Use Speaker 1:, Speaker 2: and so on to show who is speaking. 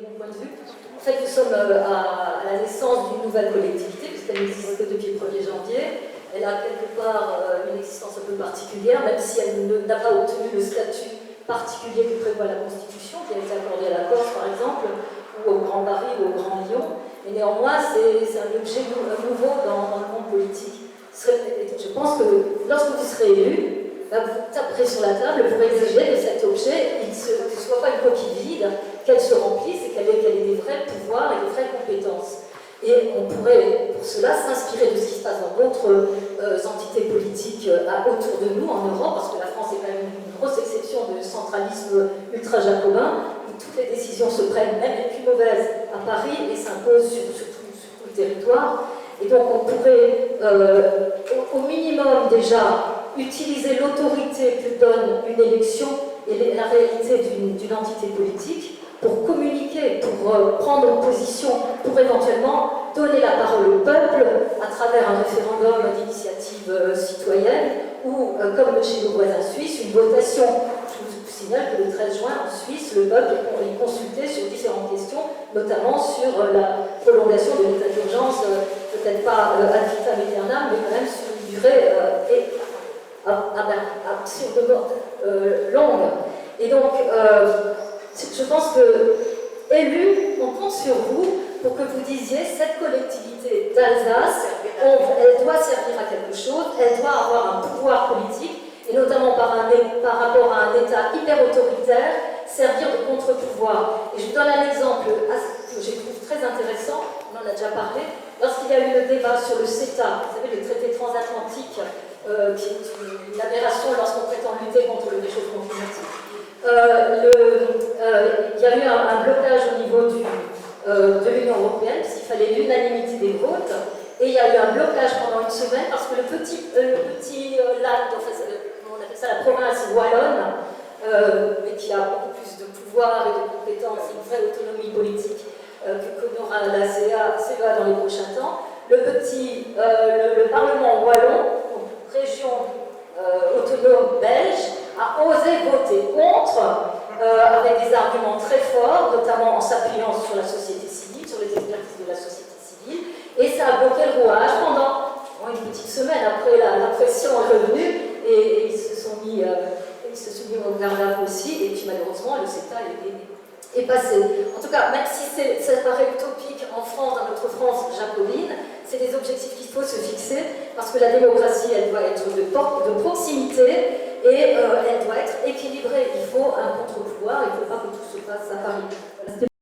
Speaker 1: mon point de vue. En fait, nous sommes à la naissance d'une nouvelle collectivité, puisqu'elle n'existe que depuis le 1er janvier. Elle a quelque part une existence un peu particulière, même si elle n'a pas obtenu le statut particulier que prévoit la Constitution, qui a été accordé à la Corse, par exemple, ou au Grand Paris ou au Grand Lyon. Et néanmoins, c'est un objet nouveau dans le monde politique. Je pense que lorsque vous serez élu, vous taperez sur la table pour exiger que cet objet ne soit pas une coquille vide, qu'elle se remplisse et qu'elle ait des vrais pouvoirs et des vraies compétences. Et on pourrait, pour cela, s'inspirer de ce qui se passe dans d'autres entités politiques autour de nous, en Europe, parce que la France est quand même une grosse exception de centralisme ultra-jacobin, où toutes les décisions se prennent, même les plus mauvaises, à Paris et s'imposent sur tout le territoire. Et donc on pourrait, au minimum déjà, utiliser l'autorité que donne une élection et la réalité d'une entité politique pour communiquer, pour prendre une position, pour éventuellement donner la parole au peuple à travers un référendum d'initiative citoyenne ou, comme chez nos voisins suisses, une votation. Je vous signale que le 13 juin, en Suisse, le peuple est consulté sur différentes questions, notamment sur la prolongation de l'état d'urgence, peut-être pas ad vitam aeternam, mais quand même sur une durée absurdement longue. Et donc, je pense que, élus, on compte sur vous pour que vous disiez cette collectivité d'Alsace, elle doit servir à quelque chose, elle doit avoir un pouvoir politique, et notamment par rapport à un État hyper autoritaire, servir de contre-pouvoir. Et je vous donne un exemple que je trouve très intéressant, on en a déjà parlé, lorsqu'il y a eu le débat sur le CETA, vous savez, le traité transatlantique, qui est une aberration lorsqu'on prétend lutter contre le réchauffement climatique. Il y a eu un blocage au niveau de l'Union européenne, puisqu'il fallait l'unanimité des votes, et il y a eu un blocage pendant une semaine, parce que le petit land, enfin, on appelle ça la province wallonne, mais qui a beaucoup plus de pouvoir et de compétences et une vraie autonomie politique que n'aura la CEA dans les prochains temps, le Parlement wallon, région autonome belge, a osé voter contre avec des arguments très forts, notamment en s'appuyant sur la société civile, sur les expertises de la société civile, et ça a bloqué le rouage pendant une petite semaine. Après, la pression est revenue et ils se sont mis au garde à vous aussi, et puis malheureusement le CETA est passé. En tout cas, même si ça paraît utopique en France, dans notre France jacobine, c'est des objectifs qu'il faut se fixer, parce que la démocratie, elle doit être de proximité et elle doit être équilibrée. Il faut un contre-pouvoir, il ne faut pas que tout se passe à Paris. Voilà.